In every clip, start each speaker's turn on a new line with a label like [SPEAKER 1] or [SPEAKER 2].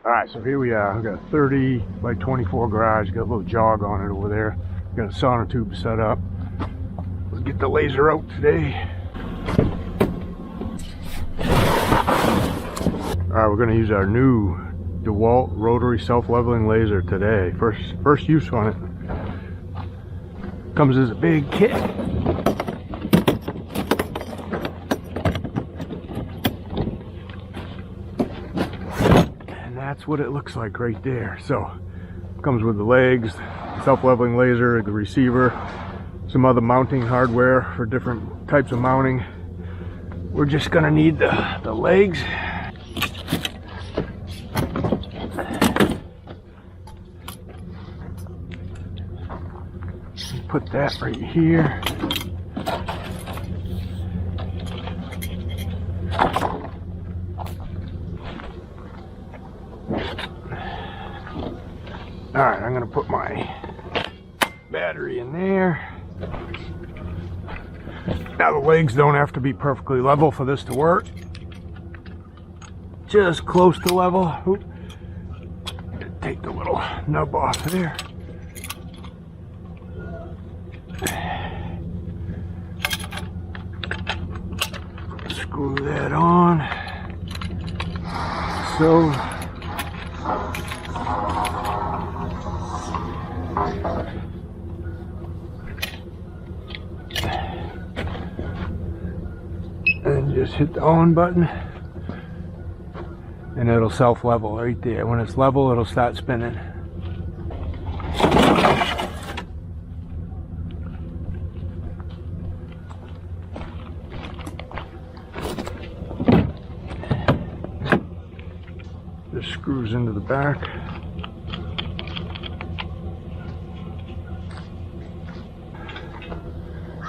[SPEAKER 1] Alright, so here we are. I've got a 30 by 24 garage. Got a little jog on it over there. Got a sonotube set up. Let's get the laser out today. Alright, we're going to use our new DeWALT rotary self-leveling laser today. First use on it. Comes as a big kit. And that's what it looks like right there. So, comes with the legs, self-leveling laser, the receiver, some other mounting hardware for different types of mounting. We're just gonna need the legs. Put that right here. Alright, I'm gonna put my battery in there. Now the legs don't have to be perfectly level for this to work. Just close to level. Oop. Take the little nub off there. Screw that on. So. And just hit the on button. And it'll self-level right there. When it's level, it'll start spinning. This screws into the back.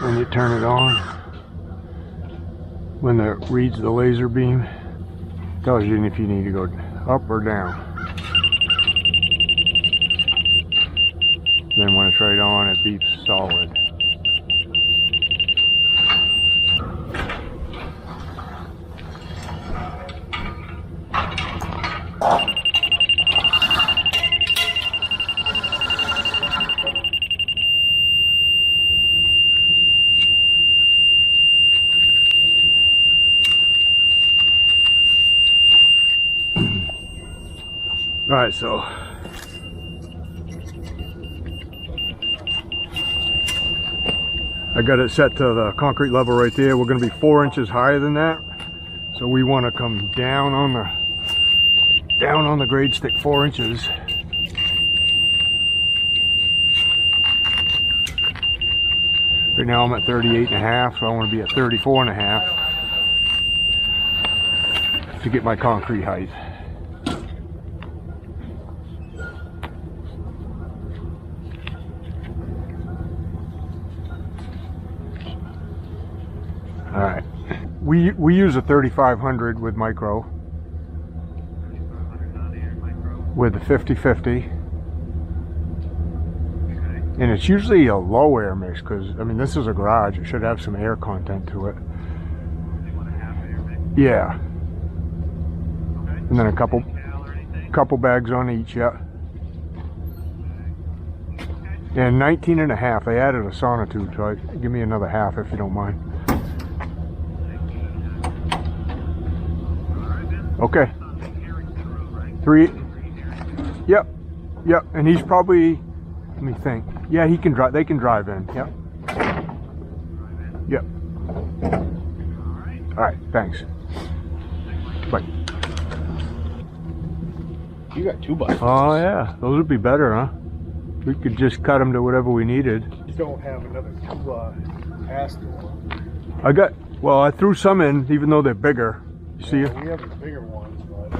[SPEAKER 1] When you turn it on, when it reads the laser beam, it tells you if you need to go up or down. Then when it's right on, it beeps solid. Alright, so I got it set to the concrete level right there. We're going to be 4 inches higher than that. So we want to come down on the grade stick 4 inches. Right now I'm at 38.5, so I want to be at 34.5 to get my concrete height. Alright, we use a 3500 with micro, with the 50/50, and it's usually a low air mix because, I mean, this is a garage, it should have some air content to it. Yeah. And then a couple bags on each, yeah. And 19.5, they added a sonotube, so give me another half if you don't mind. Okay. 3. Yep. Yep. And he's probably, let me think. Yeah, he can drive. They can drive in. Yep. Yep. All right. Thanks. Bye.
[SPEAKER 2] You got 2 buttons.
[SPEAKER 1] Oh yeah, those would be better, huh? We could just cut them to whatever we needed.
[SPEAKER 2] You don't have another 2 past one.
[SPEAKER 1] I got. Well, I threw some in, even though they're bigger. You see it?
[SPEAKER 2] We have the bigger ones, but...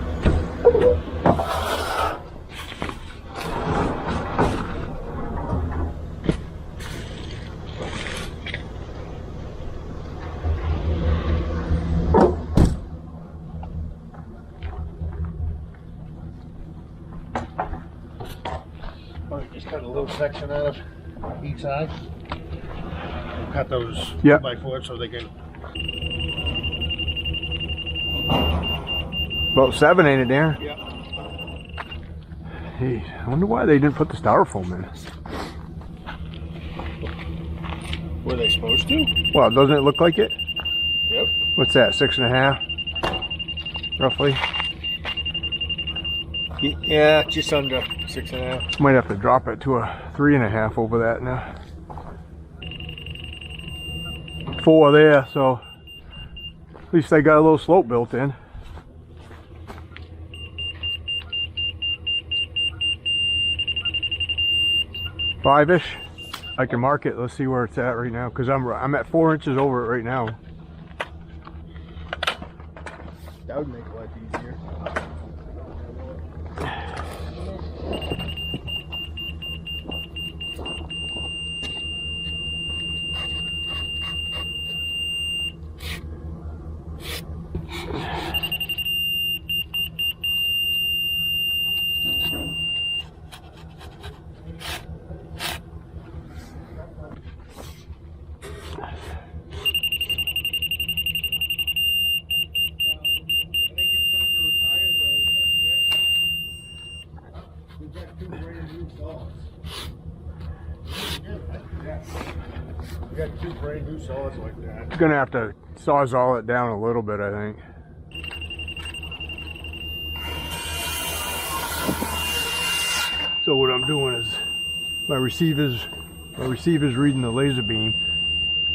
[SPEAKER 2] Just cut a little section out of each side. We'll cut those 4x4 so they can...
[SPEAKER 1] About 7, ain't it, Darren?
[SPEAKER 2] Yeah.
[SPEAKER 1] Hey, I wonder why they didn't put the styrofoam in.
[SPEAKER 2] Were they supposed to?
[SPEAKER 1] Well, doesn't it look like it?
[SPEAKER 2] Yep.
[SPEAKER 1] What's that, 6.5? Roughly?
[SPEAKER 2] Yeah, just under 6.5.
[SPEAKER 1] Might have to drop it to a 3.5 over that now. 4 there, so at least they got a little slope built in. Five-ish. I can mark it. Let's see where it's at right now, because I'm at 4 inches over it right now.
[SPEAKER 2] That would make it a lot easier. We got 2 brand new saws like that.
[SPEAKER 1] Gonna have to sawzall it down a little bit, I think. So what I'm doing is my receiver's reading the laser beam,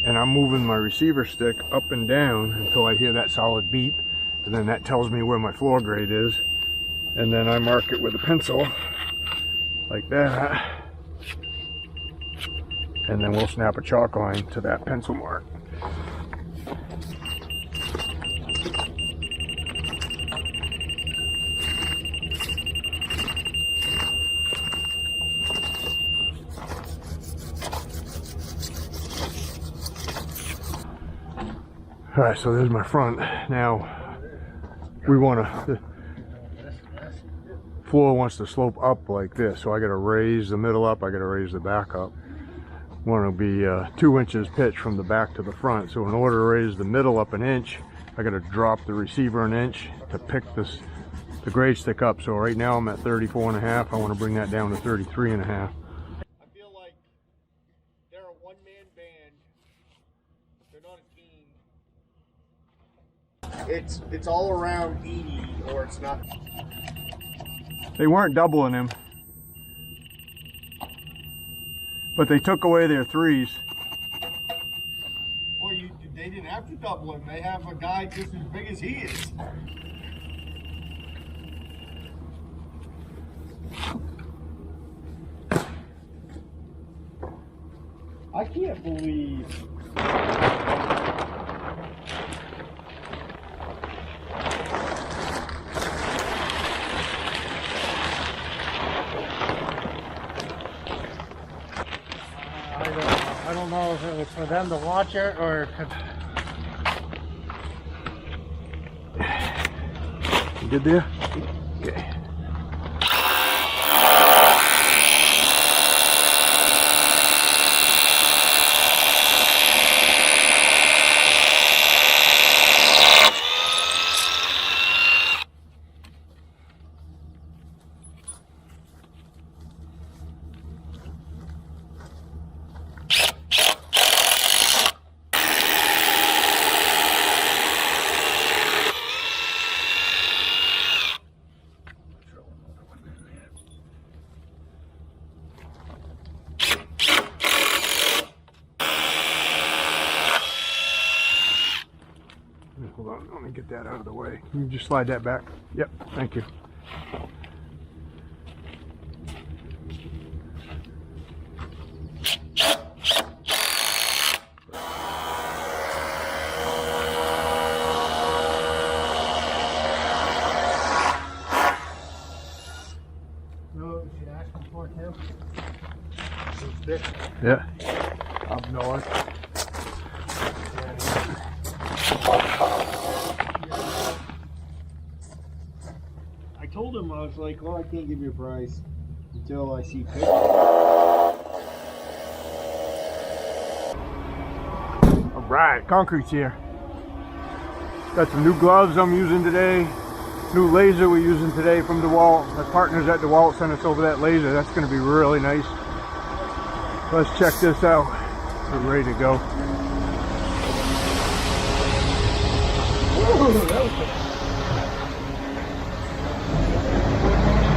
[SPEAKER 1] and I'm moving my receiver stick up and down until I hear that solid beep, and then that tells me where my floor grade is, and then I mark it with a pencil like that, and then we'll snap a chalk line to that pencil mark. All right, so there's my front. Now we want to, the floor wants to slope up like this, so I got to raise the middle up, I got to raise the back up. Want to be 2 inches pitch from the back to the front, so in order to raise the middle up an inch, I got to drop the receiver an inch to pick the grade stick up. So right now I'm at 34.5. I want to bring that down to 33.5.
[SPEAKER 2] I feel like they're a one-man band. They're not a team. It's all around 80, or it's not.
[SPEAKER 1] They weren't doubling him, but they took away their 3s.
[SPEAKER 2] Well, they didn't have to double him. They have a guy just as big as he is. I can't believe. I don't know if it was for them to watch it or.
[SPEAKER 1] You good there? Okay. Hold on, let me get that out of the way. Can you just slide that back? Yep, thank you.
[SPEAKER 2] No, should ask him for it too.
[SPEAKER 1] Yeah.
[SPEAKER 2] Up north. I told him, I was like, well, I can't give you a price until I see pictures.
[SPEAKER 1] All right, concrete's here. Got some new gloves I'm using today. new laser we're using today from DeWALT. My partners at DeWALT sent us over that laser. That's going to be really nice. Let's check this out. We're ready to go.
[SPEAKER 2] Ooh, that was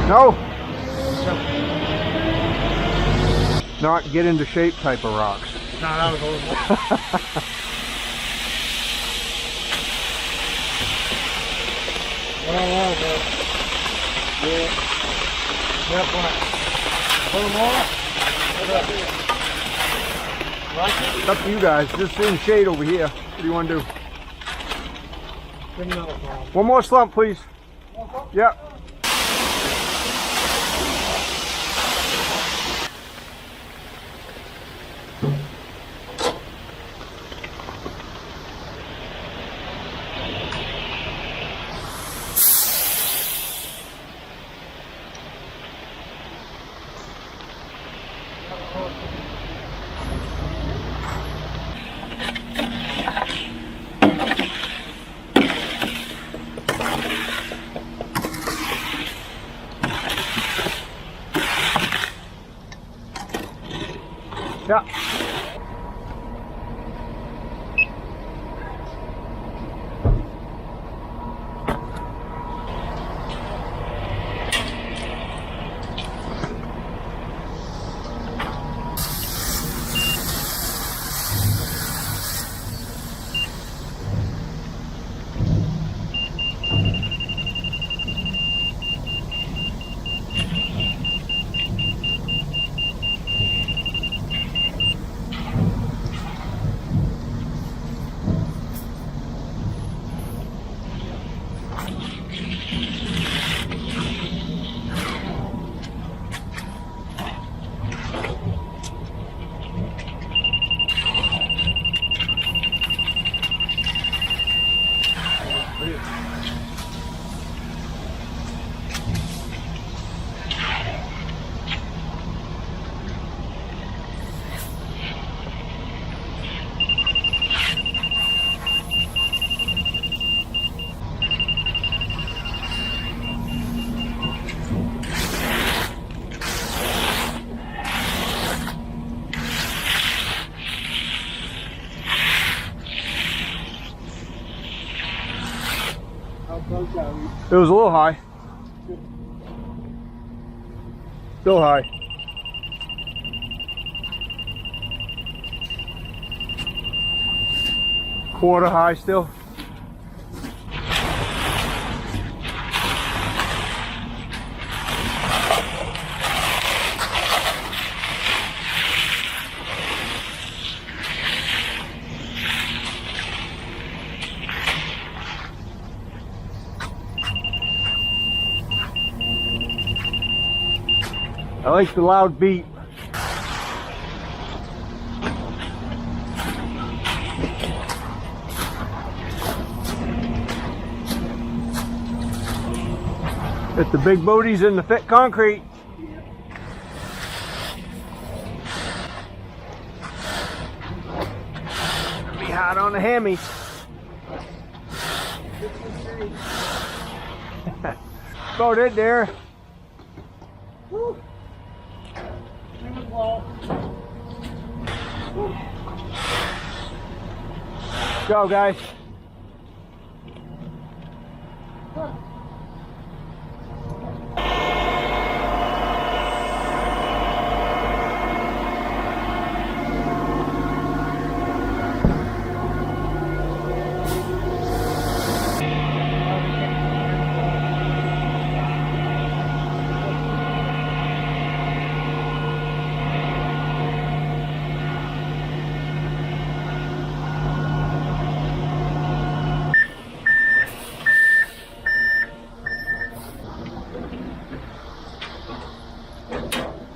[SPEAKER 1] No! Not get into shape type of rocks.
[SPEAKER 2] no, that was horrible. Well, yeah. Yep, pull them all.
[SPEAKER 1] It's up to you guys. Just in shade over here. What do you want to do?
[SPEAKER 2] Bring another one.
[SPEAKER 1] One more slump, please. Yep. Yeah. It was a little high. Still high. Quarter high still. I like the loud beat. It's the big booties in the thick concrete. Be hot on the hammies. About it there.
[SPEAKER 2] Woo.
[SPEAKER 1] Go, guys.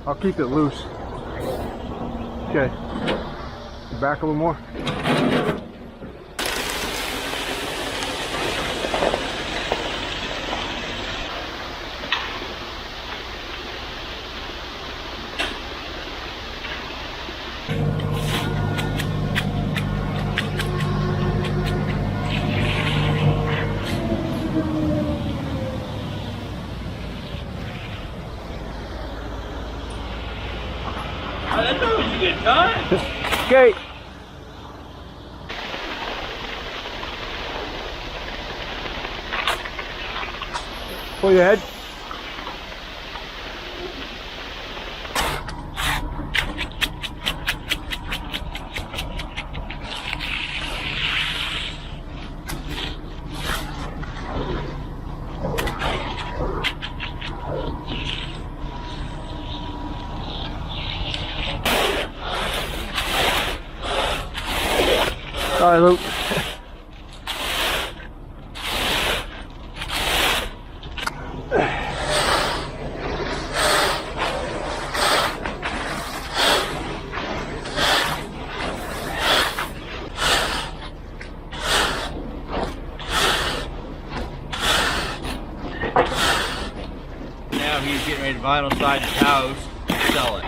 [SPEAKER 1] I'll keep it loose. Okay. Back a little more.
[SPEAKER 3] good time.
[SPEAKER 1] Okay. Pull your head. Sorry, Luke.
[SPEAKER 3] Now he's getting ready to vinyl side his house and sell it.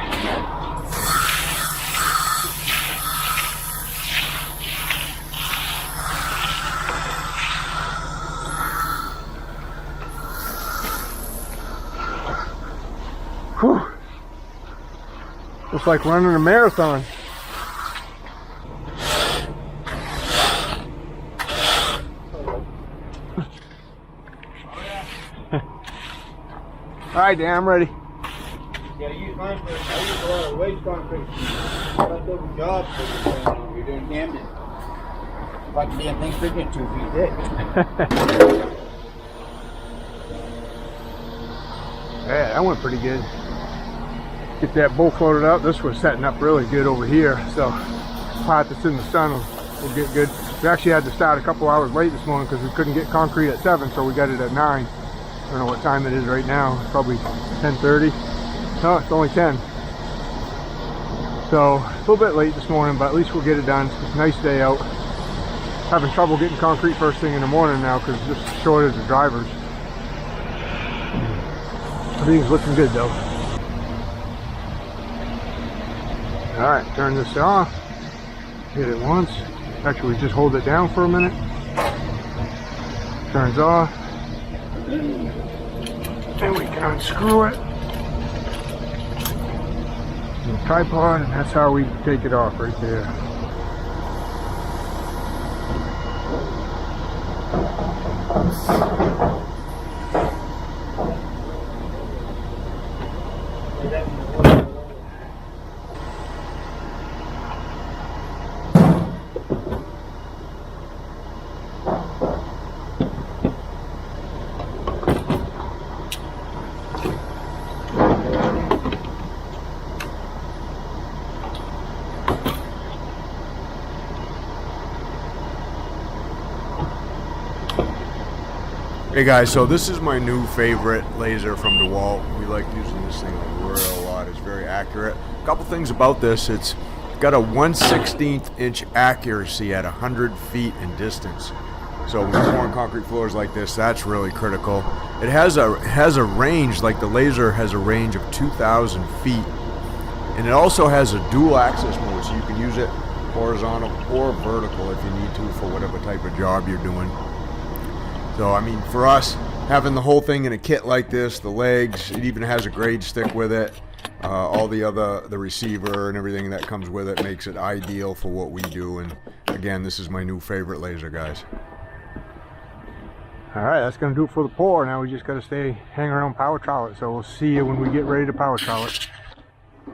[SPEAKER 1] Whew. Looks like running a marathon. Alright, Dan, I'm ready.
[SPEAKER 3] Yeah, use mine for, I use a lot of waste concrete. Leftover jobs for you're doing Camden. Like the damn thing's bigger than 2 feet thick.
[SPEAKER 1] Yeah, that went pretty good. Get that bowl floated out. This was setting up really good over here, so pot that's in the sun will get good. We actually had to start a couple hours late this morning because we couldn't get concrete at 7, so we got it at 9. I don't know what time it is right now. It's probably 10:30. No, it's only 10. So a little bit late this morning, but at least we'll get it done. It's a nice day out. Having trouble getting concrete first thing in the morning now because just shortage of drivers. Everything's looking good though. Alright, turn this off. Hit it once. Actually, just hold it down for a minute. Turns off. Then we can unscrew it. The tripod, and that's how we take it off right there. Hey guys, so this is my new favorite laser from DeWALT. We like using this thing a real lot. It's very accurate. A couple things about this. It's got a 1/16 inch accuracy at 100 feet in distance. So when you're pouring concrete floors like this, that's really critical. It has a range, like the laser has a range of 2,000 feet. And it also has a dual axis mode, so you can use it horizontal or vertical if you need to for whatever type of job you're doing. So, I mean, for us, having the whole thing in a kit like this, the legs, it even has a grade stick with it, all the receiver and everything that comes with it makes it ideal for what we do. And again, this is my new favorite laser, guys. All right, that's going to do it for the pour. Now we just got to hang around power trowel it. So we'll see you when we get ready to power trowel it.